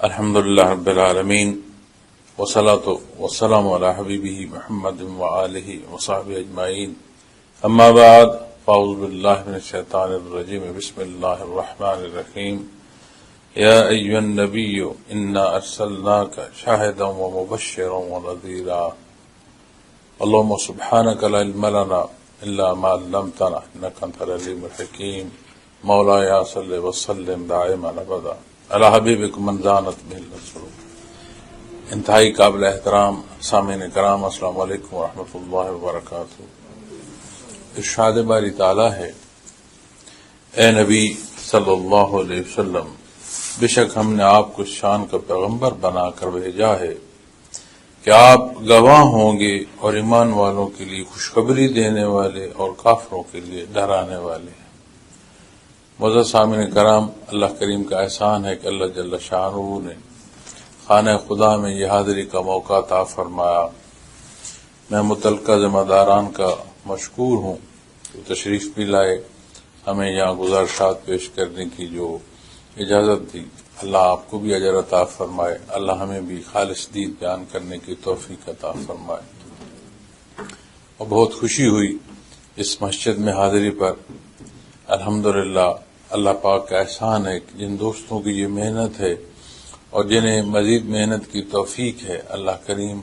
الحمدللہ رب العالمین والصلاة والسلام علی حبیبہ محمد وآلہ وصحبہ اجمعین، اما بعد فاعوذ باللہ من الشیطان الرجیم، بسم اللہ الرحمن الرحیم۔ یا ایھا النبی انا ارسلناک شاہدا ومبشرا ونذیرا، اللہم سبحانک لا علم لنا الا ما علمتنا انک انت العلیم الحکیم۔ مولایا صلی وسلم دائما ابدا علی حبیبک من زانت بہ الاسرور۔ انتہائی قابل احترام سامعین کرام، السلام علیکم ورحمۃ اللہ وبرکاتہ۔ ارشاد باری تعالیٰ ہے، اے نبی صلی اللہ علیہ وسلم، بے شک ہم نے آپ کو شان کا پیغمبر بنا کر بھیجا ہے کہ آپ گواہ ہوں گے اور ایمان والوں کے لیے خوشخبری دینے والے اور کافروں کے لیے ڈرانے والے ہیں۔ معزز سامعین کرام، اللہ کریم کا احسان ہے کہ اللہ جل شانہ نے خانہ خدا میں یہ حاضری کا موقع عطا فرمایا۔ میں متعلقہ ذمہ داران کا مشکور ہوں کہ تشریف بھی لائے، ہمیں یہاں گزارشات پیش کرنے کی جو اجازت دی۔ اللہ آپ کو بھی اجر عطا فرمائے، اللہ ہمیں بھی خالص دین بیان کرنے کی توفیق عطا فرمائے۔ اور بہت خوشی ہوئی اس مسجد میں حاضری پر۔ الحمدللہ اللہ پاک کا احسان ہے کہ جن دوستوں کی یہ محنت ہے اور جنہیں مزید محنت کی توفیق ہے، اللہ کریم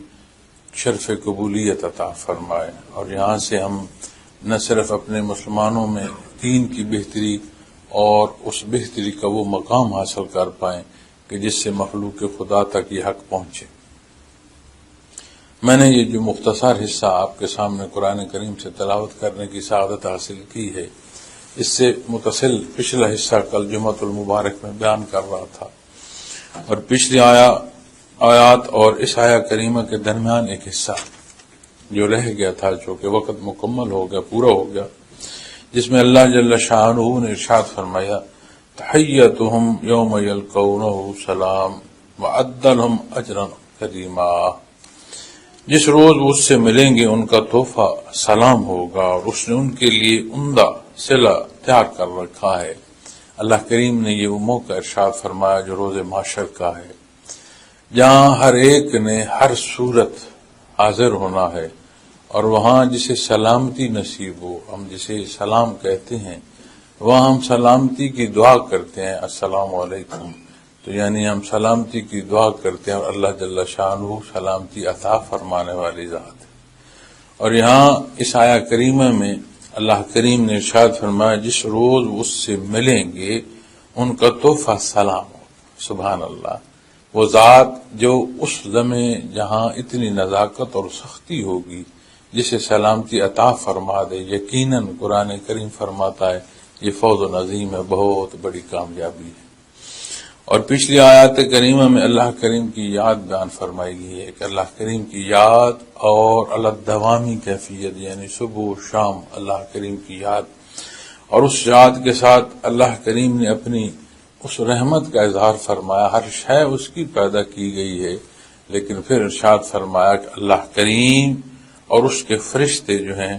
شرف قبولیت عطا فرمائے، اور یہاں سے ہم نہ صرف اپنے مسلمانوں میں دین کی بہتری اور اس بہتری کا وہ مقام حاصل کر پائیں کہ جس سے مخلوق خدا تک یہ حق پہنچے۔ میں نے یہ جو مختصر حصہ آپ کے سامنے قرآن کریم سے تلاوت کرنے کی سعادت حاصل کی ہے، اس سے متصل پچھلا حصہ کل جمعۃ المبارک میں بیان کر رہا تھا، اور پچھلی آیات اور اس آیہ کریمہ کے درمیان ایک حصہ جو رہ گیا تھا، چونکہ وقت مکمل ہو گیا، پورا ہو گیا، جس میں اللہ جل شانہ نے ارشاد فرمایا، تحیتہم یوم یلقونہ سلام وعد لہم اجرا کریما۔ جس روز وہ اس سے ملیں گے ان کا تحفہ سلام ہوگا، اور اس نے ان کے لیے عمدہ صلہ تیار کر رکھا ہے۔ اللہ کریم نے یہ وہ موقع ارشاد فرمایا جو روز محشر کا ہے، جہاں ہر ایک نے ہر صورت حاضر ہونا ہے، اور وہاں جسے سلامتی نصیب ہو، ہم جسے سلام کہتے ہیں، وہاں ہم سلامتی کی دعا کرتے ہیں، السلام علیکم، تو یعنی ہم سلامتی کی دعا کرتے ہیں، اور اللہ جل شانہ سلامتی عطا فرمانے والی ذات ہے۔ اور یہاں اس آیہ کریمہ میں اللہ کریم نے ارشاد فرمایا، جس روز اس سے ملیں گے ان کا تحفہ سلام ہو۔ سبحان اللہ، وہ ذات جو اس لمحے جہاں اتنی نزاکت اور سختی ہوگی جسے سلامتی عطا فرما دے، یقیناً قرآن کریم فرماتا ہے یہ فوز و عظیم ہے، بہت بڑی کامیابی ہے۔ اور پچھلی آیات کریمہ میں اللہ کریم کی یاد بیان فرمائی گئی ہے کہ اللہ کریم کی یاد اور اللہ دوامی کیفیت، یعنی صبح و شام اللہ کریم کی یاد، اور اس یاد کے ساتھ اللہ کریم نے اپنی اس رحمت کا اظہار فرمایا۔ ہر شے اس کی پیدا کی گئی ہے، لیکن پھر ارشاد فرمایا کہ اللہ کریم اور اس کے فرشتے جو ہیں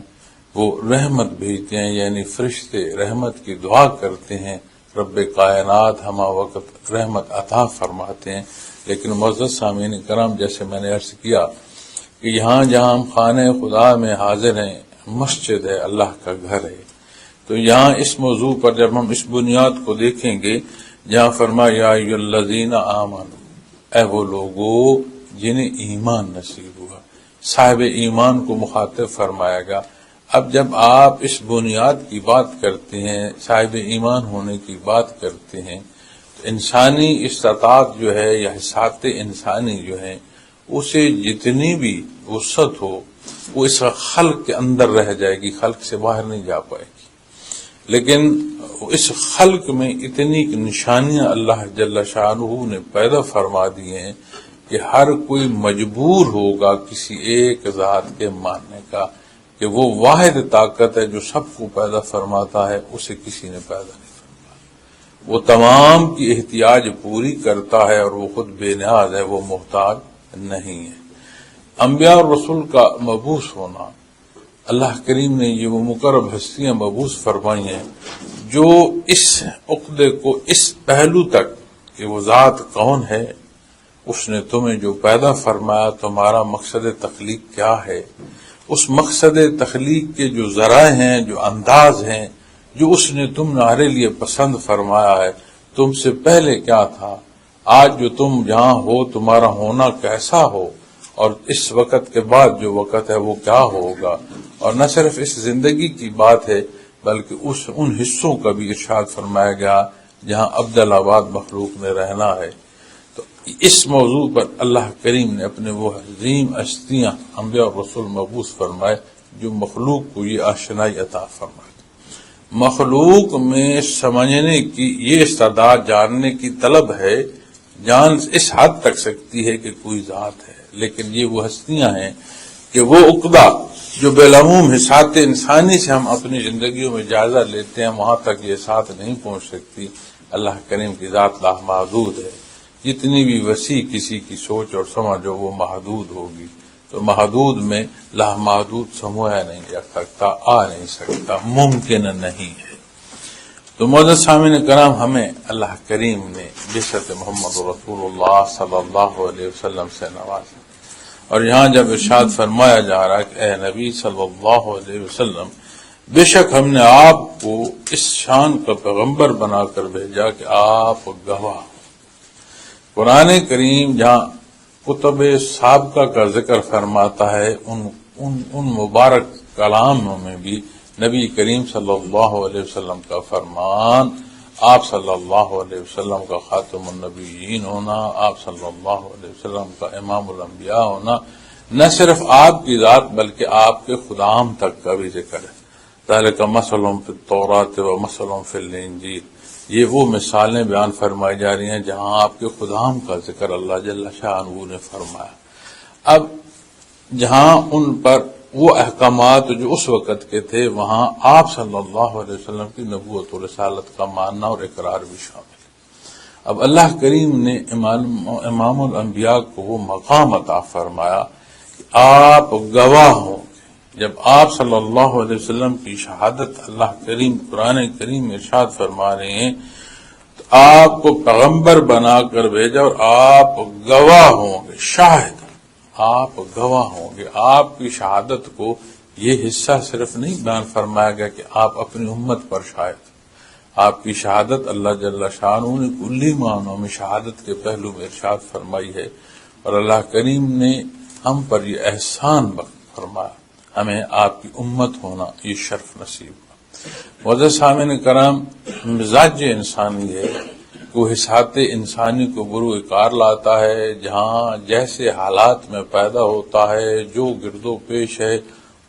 وہ رحمت بھیجتے ہیں، یعنی فرشتے رحمت کی دعا کرتے ہیں، رب کائنات ہمہ وقت رحمت عطا فرماتے ہیں۔ لیکن معزز سامعین کرام، جیسے میں نے عرض کیا کہ یہاں جہاں ہم خانہ خدا میں حاضر ہیں، مسجد ہے، اللہ کا گھر ہے، تو یہاں اس موضوع پر جب ہم اس بنیاد کو دیکھیں گے جہاں فرمایا یا ایھا الذین آمنوا، اے وہ لوگو جنہیں ایمان نصیب ہوا، صاحب ایمان کو مخاطب فرمایا گا۔ اب جب آپ اس بنیاد کی بات کرتے ہیں، صاحب ایمان ہونے کی بات کرتے ہیں، تو انسانی استطاعت جو ہے یا حسات انسانی جو ہے، اسے جتنی بھی وسعت ہو وہ اس خلق کے اندر رہ جائے گی، خلق سے باہر نہیں جا پائے گی۔ لیکن اس خلق میں اتنی نشانیاں اللہ جل شانہ نے پیدا فرما دی ہیں کہ ہر کوئی مجبور ہوگا کسی ایک ذات کے ماننے کا کہ وہ واحد طاقت ہے جو سب کو پیدا فرماتا ہے، اسے کسی نے پیدا نہیں فرمایا۔ وہ تمام کی احتیاج پوری کرتا ہے، اور وہ خود بے نیاز ہے، وہ محتاج نہیں ہے۔ انبیاء اور رسول کا مبعوث ہونا، اللہ کریم نے یہ وہ مقرب ہستیاں مبعوث فرمائی ہیں جو اس عقدے کو اس پہلو تک کہ وہ ذات کون ہے، اس نے تمہیں جو پیدا فرمایا تمہارا مقصد تخلیق کیا ہے، اس مقصد تخلیق کے جو ذرائع ہیں، جو انداز ہیں، جو اس نے تمہارے لیے پسند فرمایا ہے، تم سے پہلے کیا تھا، آج جو تم جہاں ہو تمہارا ہونا کیسا ہو، اور اس وقت کے بعد جو وقت ہے وہ کیا ہوگا۔ اور نہ صرف اس زندگی کی بات ہے بلکہ ان حصوں کا بھی ارشاد فرمایا گیا جہاں ابدالآباد مخلوق نے رہنا ہے۔ تو اس موضوع پر اللہ کریم نے اپنے وہ عظیم ہستیاں انبیاء اور رسول مبعوث فرمائے جو مخلوق کو یہ آشنائی عطا فرمائے۔ مخلوق میں سمجھنے کی یہ استعداد جاننے کی طلب ہے، جان اس حد تک سکتی ہے کہ کوئی ذات ہے، لیکن یہ وہ ہستیاں ہیں کہ وہ عقدہ جو بالعموم حسات انسانی سے ہم اپنی زندگیوں میں جائزہ لیتے ہیں وہاں تک یہ ساتھ نہیں پہنچ سکتی۔ اللہ کریم کی ذات لامحدود ہے، جتنی بھی وسیع کسی کی سوچ اور سمجھ ہو وہ محدود ہوگی، تو محدود میں لامحدود سمویا نہیں جا سکتا، آ نہیں سکتا، ممکن نہیں ہے۔ تو معزز سامعین کرام، ہمیں اللہ کریم نے بعثت محمد رسول اللہ صلی اللہ علیہ وسلم سے نوازا، اور یہاں جب ارشاد فرمایا جا رہا کہ اے نبی صلی اللہ علیہ وسلم، بے شک ہم نے آپ کو اس شان کا پیغمبر بنا کر بھیجا کہ آپ گواہ۔ قرآن کریم جہاں کتب سابقہ کا ذکر فرماتا ہے ان مبارک کلاموں میں بھی نبی کریم صلی اللہ علیہ وسلم کا فرمان، آپ صلی اللہ علیہ وسلم کا خاتم النبیین ہونا، آپ صلی اللہ علیہ وسلم کا امام الانبیاء ہونا، نہ صرف آپ کی ذات بلکہ آپ کے خدام تک کا بھی ذکر ہے۔ ذالک مثل فی التوراۃ و مثل فی الانجیل، یہ وہ مثالیں بیان فرمائی جا رہی ہیں جہاں آپ کے خدام کا ذکر اللہ جل شانہ نے فرمایا۔ اب جہاں ان پر وہ احکامات جو اس وقت کے تھے وہاں آپ صلی اللہ علیہ وسلم کی نبوت و رسالت کا ماننا اور اقرار بھی شامل ہے۔ اب اللہ کریم نے امام الانبیاء کو وہ مقام عطا فرمایا کہ آپ گواہ ہوں۔ جب آپ صلی اللہ علیہ وسلم کی شہادت اللہ کریم قرآن کریم میں ارشاد فرما رہے ہیں تو آپ کو پیغمبر بنا کر بھیجا اور آپ گواہ ہوں گے، شاہد، آپ گواہ ہوں گے۔ آپ کی شہادت کو یہ حصہ صرف نہیں بیان فرمایا گیا کہ آپ اپنی امت پر شاہد، آپ کی شہادت اللہ جل شانہ نے کلی معنوں میں شہادت کے پہلو میں ارشاد فرمائی ہے، اور اللہ کریم نے ہم پر یہ احسان فرمایا، ہمیں آپ کی امت ہونا یہ شرف نصیب ہوا۔ معزز سامعین کرام، مزاج انسانی ہے وہ حسات انسانی کو بروئے کار لاتا ہے، جہاں جیسے حالات میں پیدا ہوتا ہے، جو گرد و پیش ہے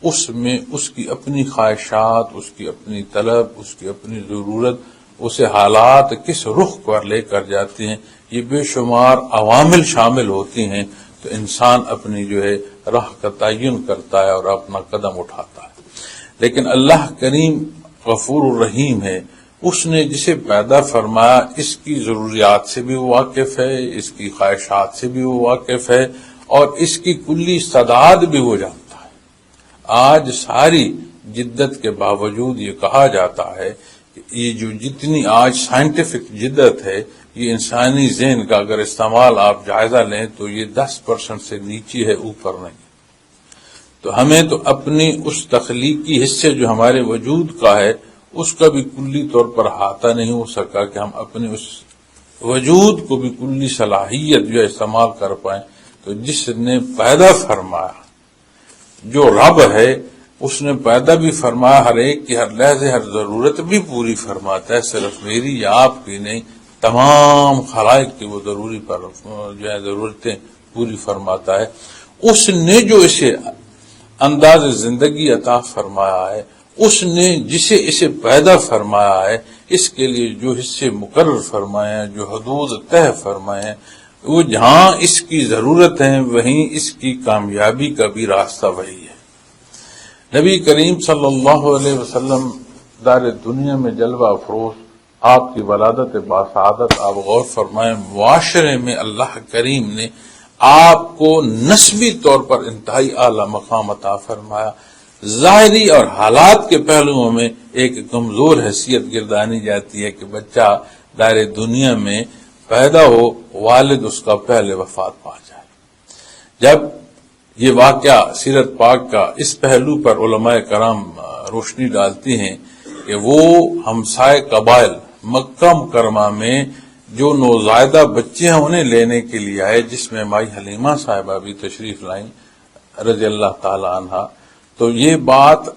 اس میں اس کی اپنی خواہشات، اس کی اپنی طلب، اس کی اپنی ضرورت، اسے حالات کس رخ پر لے کر جاتے ہیں، یہ بے شمار عوامل شامل ہوتی ہیں، تو انسان اپنی جو ہے راہ کا تعین کرتا ہے اور اپنا قدم اٹھاتا ہے۔ لیکن اللہ کریم غفور الرحیم ہے، اس نے جسے پیدا فرمایا اس کی ضروریات سے بھی وہ واقف ہے، اس کی خواہشات سے بھی وہ واقف ہے، اور اس کی کلی استعداد بھی وہ جانتا ہے۔ آج ساری جدت کے باوجود یہ کہا جاتا ہے کہ یہ جو جتنی آج سائنٹیفک جدت ہے، یہ انسانی ذہن کا اگر استعمال آپ جائزہ لیں تو یہ 10% سے نیچے ہے، اوپر نہیں۔ تو ہمیں تو اپنی اس تخلیقی حصے جو ہمارے وجود کا ہے اس کا بھی کلی طور پر احاطہ نہیں ہو سکا کہ ہم اپنے اس وجود کو بھی کلی صلاحیت جو استعمال کر پائیں۔ تو جس نے پیدا فرمایا، جو رب ہے، اس نے پیدا بھی فرمایا، ہر ایک کی ہر لحظے ہر ضرورت بھی پوری فرماتا ہے، صرف میری یا آپ کی نہیں، تمام خلائق کی وہ ضروری پر جو ہے ضرورتیں پوری فرماتا ہے۔ اس نے جو اسے انداز زندگی عطا فرمایا ہے، اس نے جسے اسے پیدا فرمایا ہے، اس کے لیے جو حصے مقرر فرمائے ہیں، جو حدود طے فرمائے ہیں، وہ جہاں اس کی ضرورت ہے وہیں اس کی کامیابی کا بھی راستہ وہی ہے۔ نبی کریم صلی اللہ علیہ وسلم دار دنیا میں جلوہ افروز، آپ کی ولادت باسعادت، آپ غور فرمائیں، معاشرے میں اللہ کریم نے آپ کو نسبی طور پر انتہائی اعلی مقام عطا فرمایا۔ ظاہری اور حالات کے پہلوؤں میں ایک کمزور حیثیت گردانی جاتی ہے کہ بچہ دار دنیا میں پیدا ہو والد اس کا پہلے وفات پا جائے۔ جب یہ واقعہ سیرت پاک کا اس پہلو پر علماء کرام روشنی ڈالتی ہیں کہ وہ ہمسائے قبائل مکہ مکرمہ میں جو نوزائیدہ بچے ہیں انہیں لینے کے لیے آئے، جس میں مائی حلیمہ صاحبہ بھی تشریف لائیں رضی اللہ تعالی عنہا، تو یہ بات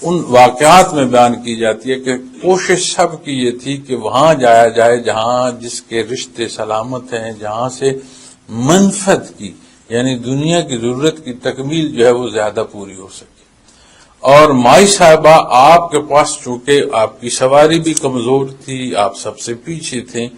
ان واقعات میں بیان کی جاتی ہے کہ کوشش سب کی یہ تھی کہ وہاں جایا جائے جہاں جس کے رشتے سلامت ہیں، جہاں سے منفعت کی یعنی دنیا کی ضرورت کی تکمیل جو ہے وہ زیادہ پوری ہو سکے۔ اور مائی صاحبہ آپ کے پاس چونکہ آپ کی سواری بھی کمزور تھی، آپ سب سے پیچھے تھے،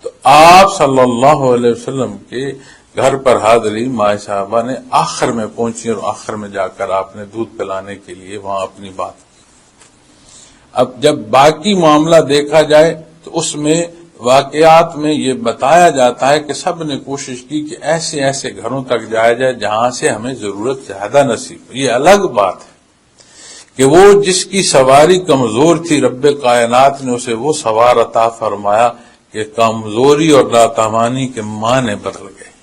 تو آپ صلی اللہ علیہ وسلم کے گھر پر حاضری مائی صاحبہ نے آخر میں پہنچی اور آخر میں جا کر آپ نے دودھ پلانے کے لیے وہاں اپنی بات کی۔ اب جب باقی معاملہ دیکھا جائے تو اس میں واقعات میں یہ بتایا جاتا ہے کہ سب نے کوشش کی کہ ایسے ایسے گھروں تک جایا جائے جہاں سے ہمیں ضرورت زیادہ نصیب ہو۔ یہ الگ بات ہے کہ وہ جس کی سواری کمزور تھی رب کائنات نے اسے وہ سوار عطا فرمایا کہ کمزوری اور ناتوانی کے معنی بدل گئے۔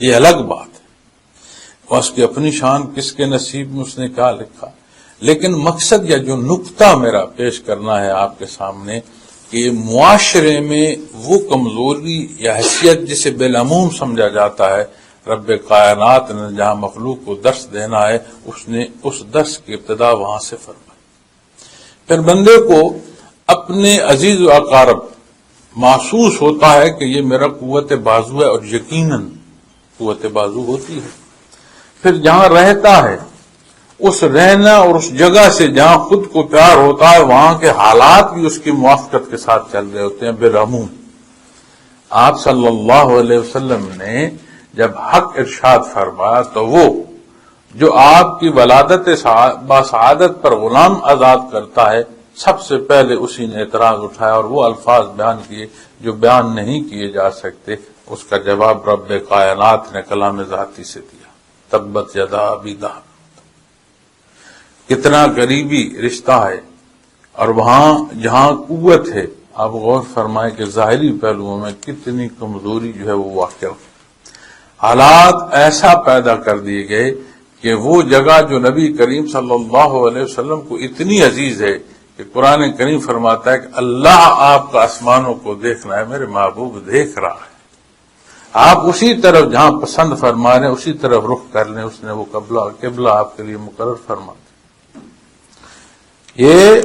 یہ الگ بات ہے، اس کی اپنی شان کس کے نصیب میں اس نے کیا لکھا، لیکن مقصد یا جو نقطہ میرا پیش کرنا ہے آپ کے سامنے کہ معاشرے میں وہ کمزوری یا حیثیت جسے بالعموم سمجھا جاتا ہے، رب کائنات نے جہاں مخلوق کو درس دینا ہے اس نے اس درس کی ابتدا وہاں سے فرمائی۔ پھر بندے کو اپنے عزیز و اقارب محسوس ہوتا ہے کہ یہ میرا قوت بازو ہے، اور یقیناً قوت بازو ہوتی ہے۔ پھر جہاں رہتا ہے اس رہنا اور اس جگہ سے جہاں خود کو پیار ہوتا ہے وہاں کے حالات بھی اس کی موافقت کے ساتھ چل رہے ہوتے ہیں بالعموم۔ آپ صلی اللہ علیہ وسلم نے جب حق ارشاد فرمایا تو وہ جو آپ کی ولادت باسعادت پر غلام آزاد کرتا ہے سب سے پہلے اسی نے اعتراض اٹھایا اور وہ الفاظ بیان کیے جو بیان نہیں کیے جا سکتے۔ اس کا جواب رب کائنات نے کلام ذاتی سے دیا، تبت یدا ابی لہب۔ کتنا قریبی رشتہ ہے، اور وہاں جہاں قوت ہے آپ غور فرمائیں کہ ظاہری پہلوؤں میں کتنی کمزوری جو ہے وہ واقع ہو۔ حالات ایسا پیدا کر دیے گئے کہ وہ جگہ جو نبی کریم صلی اللہ علیہ وسلم کو اتنی عزیز ہے کہ قرآن کریم فرماتا ہے کہ اللہ آپ کا آسمانوں کو دیکھنا ہے، میرے محبوب دیکھ رہا ہے، آپ اسی طرف جہاں پسند فرما رہے ہیں اسی طرف رخ کر لیں، اس نے وہ قبلہ آپ کے لیے مقرر فرما دیا۔ یہ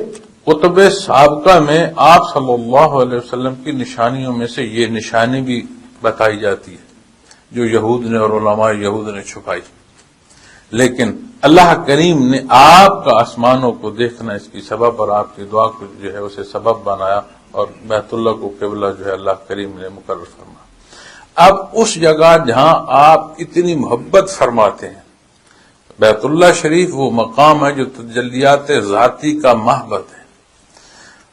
کتب سابقہ میں آپ صلی اللہ علیہ وسلم کی نشانیوں میں سے یہ نشانی بھی بتائی جاتی ہے جو یہود نے اور علماء یہود نے چھپائی، لیکن اللہ کریم نے آپ کا آسمانوں کو دیکھنا اس کی سبب اور آپ کی دعا کو جو ہے اسے سبب بنایا، اور بیت اللہ کو قبلہ جو ہے اللہ کریم نے مقرر فرمایا۔ اب اس جگہ جہاں آپ اتنی محبت فرماتے ہیں، بیت اللہ شریف وہ مقام ہے جو تجلیات ذاتی کا محبت ہے،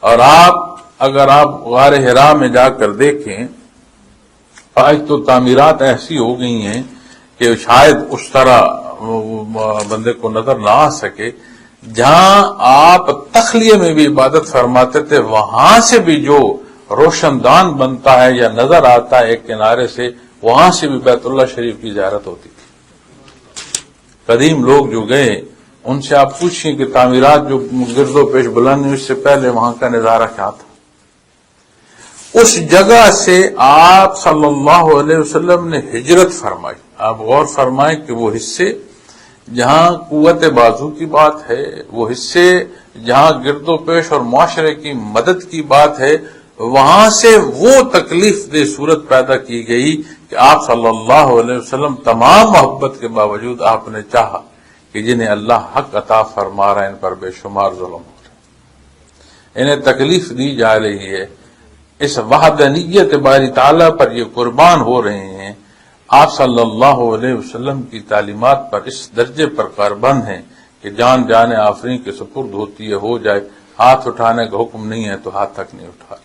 اور اگر آپ غار حرا میں جا کر دیکھیں آج تو تعمیرات ایسی ہو گئی ہیں کہ شاید اس طرح بندے کو نظر نہ آ سکے، جہاں آپ تخلیے میں بھی عبادت فرماتے تھے وہاں سے بھی جو روشن دان بنتا ہے یا نظر آتا ہے ایک کنارے سے، وہاں سے بھی بیت اللہ شریف کی زیارت ہوتی تھی۔ قدیم لوگ جو گئے ان سے آپ پوچھیں کہ تعمیرات جو گرد و پیش بلند اس سے پہلے وہاں کا نظارہ کیا تھا۔ اس جگہ سے آپ صلی اللہ علیہ وسلم نے ہجرت فرمائی۔ آپ غور فرمائیں کہ وہ حصے جہاں قوت بازو کی بات ہے، وہ حصے جہاں گرد و پیش اور معاشرے کی مدد کی بات ہے، وہاں سے وہ تکلیف دہ صورت پیدا کی گئی کہ آپ صلی اللہ علیہ وسلم تمام محبت کے باوجود آپ نے چاہا کہ جنہیں اللہ حق عطا فرما رہا ہے ان پر بے شمار ظلم ہو رہا ہے، انہیں تکلیف دی جا رہی ہے، اس وحدانیت باری تعالیٰ پر یہ قربان ہو رہے ہیں۔ آپ صلی اللہ علیہ وسلم کی تعلیمات پر اس درجے پر کاربند ہیں کہ جان آفرین کے سپرد ہوتی ہے ہو جائے، ہاتھ اٹھانے کا حکم نہیں ہے تو ہاتھ تک نہیں اٹھا رہے۔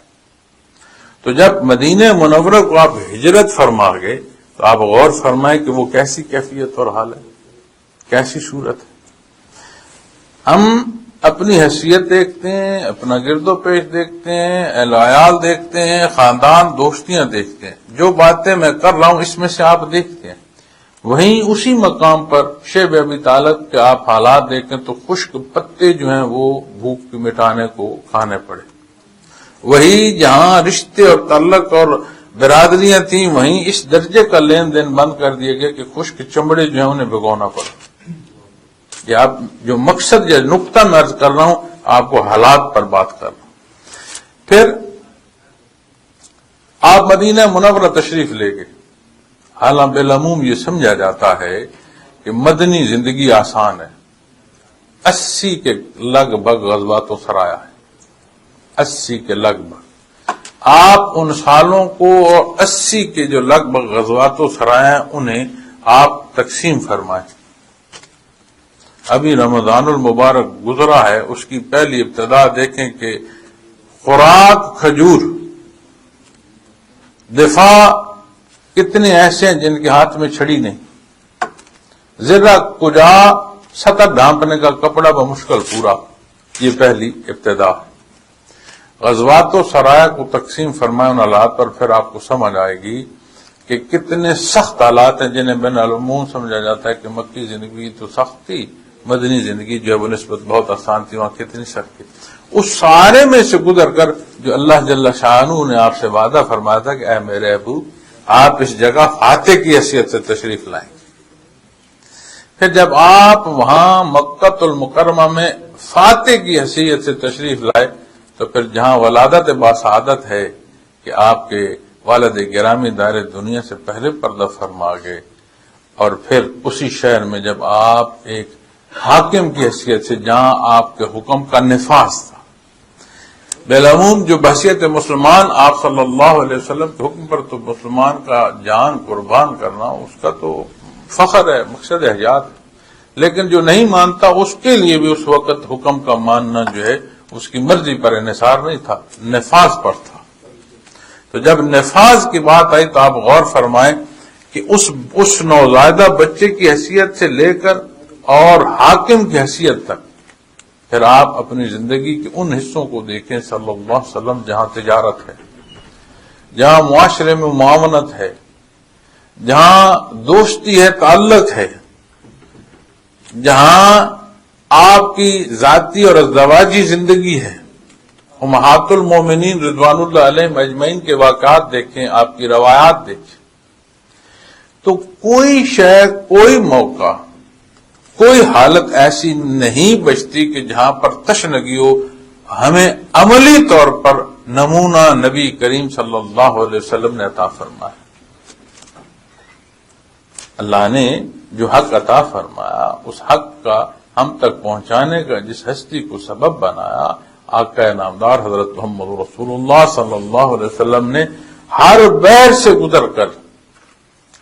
تو جب مدینہ منورہ کو آپ ہجرت فرما گئے تو آپ غور فرمائیں کہ وہ کیسی کیفیت اور حال ہے، کیسی صورت ہے۔ ہم اپنی حیثیت دیکھتے ہیں، اپنا گرد و پیش دیکھتے ہیں، اہل و عیال دیکھتے ہیں، خاندان دوستیاں دیکھتے ہیں. جو باتیں میں کر رہا ہوں اس میں سے آپ دیکھتے ہیں. وہیں اسی مقام پر شیب ابی طالب کے آپ حالات دیکھیں تو خشک پتے جو ہیں وہ بھوک مٹانے کو کھانے پڑے. وہی جہاں رشتے اور تعلق اور برادریاں تھیں وہیں اس درجے کا لین دین بند کر دیا گیا کہ خشک چمڑے جو ہیں انہیں بھگونا پڑا. یہ آپ جو مقصد یا نقطہ میں عرض کر رہا ہوں آپ کو حالات پر بات کر رہا ہوں. پھر آپ مدینہ منورہ تشریف لے گئے. حالانکہ بالعموم یہ سمجھا جاتا ہے کہ مدنی زندگی آسان ہے. 80 کے لگ بھگ غزوات و سرایا ہے. 80 کے لگ بھگ آپ ان سالوں کو اور 80 کے جو لگ بھگ غزوات و سرایا ہیں انہیں آپ تقسیم فرمائیں. ابھی رمضان المبارک گزرا ہے، اس کی پہلی ابتدا دیکھیں کہ خوراک کھجور، دفاع کتنے ایسے ہیں جن کے ہاتھ میں چھڑی نہیں، ذرا کجا سطر ڈھانپنے کا کپڑا بمشکل پورا. یہ پہلی ابتدا. غزوات و سرایا کو تقسیم فرمائے ان حالات پر، پھر آپ کو سمجھ آئے گی کہ کتنے سخت حالات ہیں جنہیں بین العموم سمجھا جاتا ہے کہ مکی زندگی تو سخت تھی، مدنی زندگی جو ہے وہ نسبت بہت آسان تھی، وہاں کتنی سخت تھی. اس سارے میں سے گزر کر جو اللہ جل شانہ نے آپ سے وعدہ فرمایا تھا کہ اے میرے ابو آپ اس جگہ فاتح کی حیثیت سے تشریف لائیں. پھر جب آپ وہاں مکہ المکرمہ میں فاتح کی حیثیت سے تشریف لائے تو پھر جہاں ولادت باسعادت ہے کہ آپ کے والد گرامی دار دنیا سے پہلے پردہ فرما گئے، اور پھر اسی شہر میں جب آپ ایک حاکم کی حیثیت سے جہاں آپ کے حکم کا نفاذ تھا. بالعموم جو بحثیت مسلمان آپ صلی اللہ علیہ وسلم کے حکم پر تو مسلمان کا جان قربان کرنا اس کا تو فخر ہے، مقصد حیات ہے. لیکن جو نہیں مانتا اس کے لیے بھی اس وقت حکم کا ماننا جو ہے اس کی مرضی پر انحصار نہیں تھا، نفاذ پر تھا. تو جب نفاذ کی بات آئی تو آپ غور فرمائیں کہ اس نوزائیدہ بچے کی حیثیت سے لے کر اور حاکم کی حیثیت تک پھر آپ اپنی زندگی کے ان حصوں کو دیکھیں صلی اللہ علیہ وسلم جہاں تجارت ہے، جہاں معاشرے میں معاونت ہے، جہاں دوستی ہے، تعلق ہے، جہاں آپ کی ذاتی اور ازدواجی زندگی ہے. امہات المومنین رضوان اللہ علیہم اجمعین کے واقعات دیکھیں، آپ کی روایات دیکھیں تو کوئی شے، کوئی موقع، کوئی حالت ایسی نہیں بچتی کہ جہاں پر تشنگی ہو. ہمیں عملی طور پر نمونہ نبی کریم صلی اللہ علیہ وسلم نے عطا فرمایا. اللہ نے جو حق عطا فرمایا اس حق کا ہم تک پہنچانے کا جس ہستی کو سبب بنایا آقا نامدار حضرت محمد رسول اللہ صلی اللہ علیہ وسلم نے ہر بیر سے گزر کر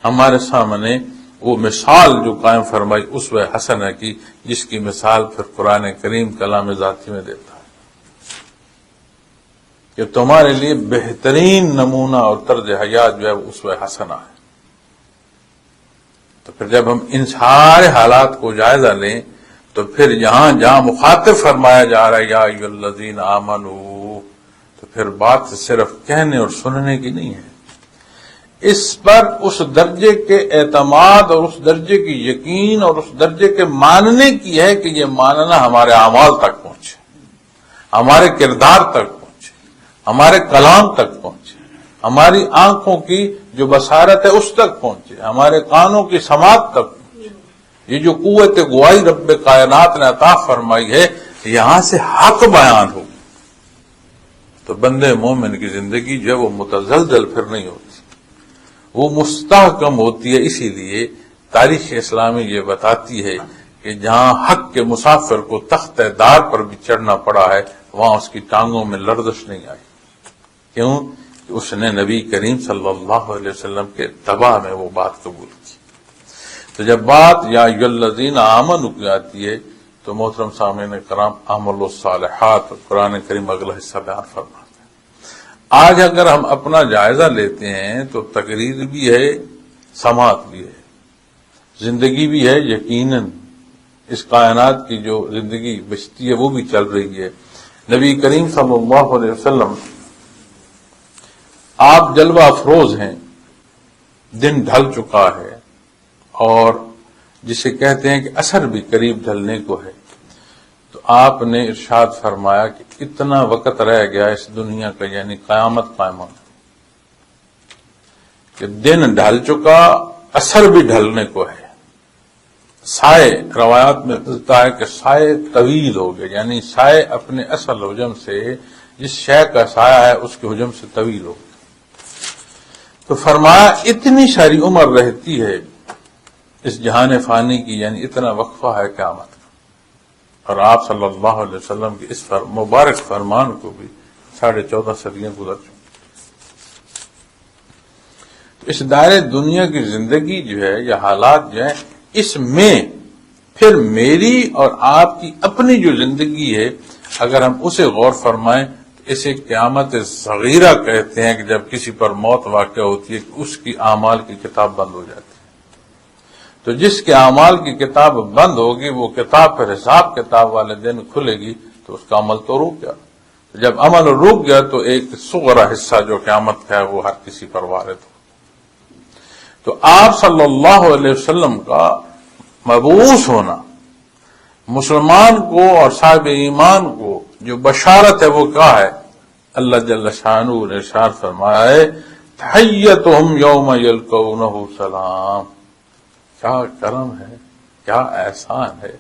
ہمارے سامنے وہ مثال جو قائم فرمائی اسوہ حسنہ کی، جس کی مثال پھر قرآن کریم کلام ذاتی میں دیتا ہے کہ تمہارے لیے بہترین نمونہ اور طرز حیات جو ہے وہ اسوہ حسنہ ہے. تو پھر جب ہم ان سارے حالات کو جائزہ لیں تو پھر جہاں جہاں مخاطب فرمایا جا رہا ہے یا ایھا الذین آمنوا، تو پھر بات صرف کہنے اور سننے کی نہیں ہے. اس پر اس درجے کے اعتماد اور اس درجے کی یقین اور اس درجے کے ماننے کی ہے کہ یہ ماننا ہمارے اعمال تک پہنچے، ہمارے کردار تک پہنچے، ہمارے کلام تک پہنچے، ہماری آنکھوں کی جو بصارت ہے اس تک پہنچے، ہمارے کانوں کی سماعت تک پہنچے. یہ جو قوت گواہی رب کائنات نے عطا فرمائی ہے یہاں سے حق بیان ہو تو بندے مومن کی زندگی جو ہے وہ متزلزل پھر نہیں ہوتی، وہ مستحکم ہوتی ہے. اسی لیے تاریخ اسلامی یہ بتاتی ہے کہ جہاں حق کے مسافر کو تخت دار پر بھی چڑھنا پڑا ہے وہاں اس کی ٹانگوں میں لرزش نہیں آئی. کیوں؟ کہ اس نے نبی کریم صلی اللہ علیہ وسلم کے اتباع میں وہ بات قبول کی. تو جب بات یا ایھا الذین آمنوا کی آتی ہے تو محترم سامعین کرام اعملوا الصالحات قرآن کریم اگلا حصہ بیان فرماتا ہے. آج اگر ہم اپنا جائزہ لیتے ہیں تو تقریر بھی ہے، سماعت بھی ہے، زندگی بھی ہے یقیناً، اس کائنات کی جو زندگی بچتی ہے وہ بھی چل رہی ہے۔ نبی کریم صلی اللہ علیہ وسلم آپ جلوہ افروز ہیں، دن ڈھل چکا ہے اور جسے کہتے ہیں کہ عصر بھی قریب ڈھلنے کو ہے، تو آپ نے ارشاد فرمایا کہ اتنا وقت رہ گیا اس دنیا کا، یعنی قیامت قائم ہونے، کہ دن ڈھل چکا، عصر بھی ڈھلنے کو ہے۔ سائے روایات میں ملتا ہے کہ سائے طویل ہو گئے، یعنی سائے اپنے اصل حجم سے، جس شے کا سایہ ہے اس کے حجم سے طویل ہو گئے۔ تو فرمایا اتنی ساری عمر رہتی ہے اس جہان فانی کی، یعنی اتنا وقفہ ہے قیامت کا، اور آپ صلی اللہ علیہ وسلم کے اس مبارک فرمان کو بھی 14.5 صدیاں گزر چکی۔ تو اس دائرے دنیا کی زندگی جو ہے یا حالات جو ہیں، اس میں پھر میری اور آپ کی اپنی جو زندگی ہے اگر ہم اسے غور فرمائیں تو اسے قیامت صغیرہ کہتے ہیں، کہ جب کسی پر موت واقع ہوتی ہے کہ اس کی اعمال کی کتاب بند ہو جاتی ہے۔ تو جس کے اعمال کی کتاب بند ہوگی وہ کتاب پھر حساب کتاب والے دن کھلے گی، تو اس کا عمل تو رک گیا۔ تو جب عمل رک گیا تو ایک صغرا حصہ جو قیامت کا ہے وہ ہر کسی پر وارد ہو۔ تو آپ صلی اللہ علیہ وسلم کا مبعوث ہونا مسلمان کو اور صاحب ایمان کو جو بشارت ہے وہ کیا ہے؟ اللہ جل شانہ نے ارشاد فرمایا ہے تحیتہم یوم یلقونہ سلام۔ کیا کرم ہے، کیا احسان ہے،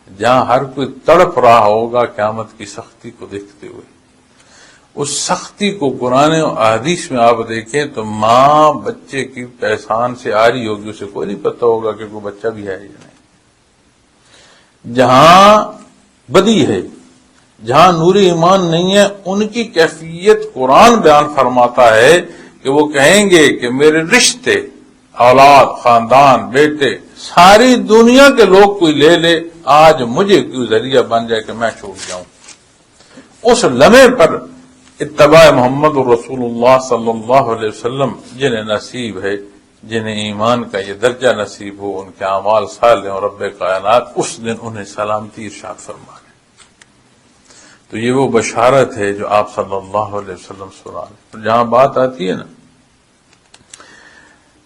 جہاں ہر کوئی تڑپ رہا ہوگا قیامت کی سختی کو دیکھتے ہوئے۔ اس سختی کو قرآن و احادیث میں آپ دیکھیں تو ماں بچے کی پہچان سے آ رہی ہوگی، اسے کوئی نہیں پتہ ہوگا کہ کوئی بچہ بھی ہے یا نہیں۔ جہاں بدی ہے، جہاں نور ایمان نہیں ہے، ان کی کیفیت قرآن بیان فرماتا ہے کہ وہ کہیں گے کہ میرے رشتے، اولاد، خاندان، بیٹے، ساری دنیا کے لوگ کوئی لے لے، آج مجھے کوئی ذریعہ بن جائے کہ میں چھوٹ جاؤں۔ اس لمحے پر اتباع محمد رسول اللہ صلی اللہ علیہ وسلم جنہیں نصیب ہے، جنہیں ایمان کا یہ درجہ نصیب ہو، ان کے اعمال صالح اور رب کائنات اس دن انہیں سلامتی ارشاد فرمائے۔ تو یہ وہ بشارت ہے جو آپ صلی اللہ علیہ وسلم سنا رہے۔ جہاں بات آتی ہے نا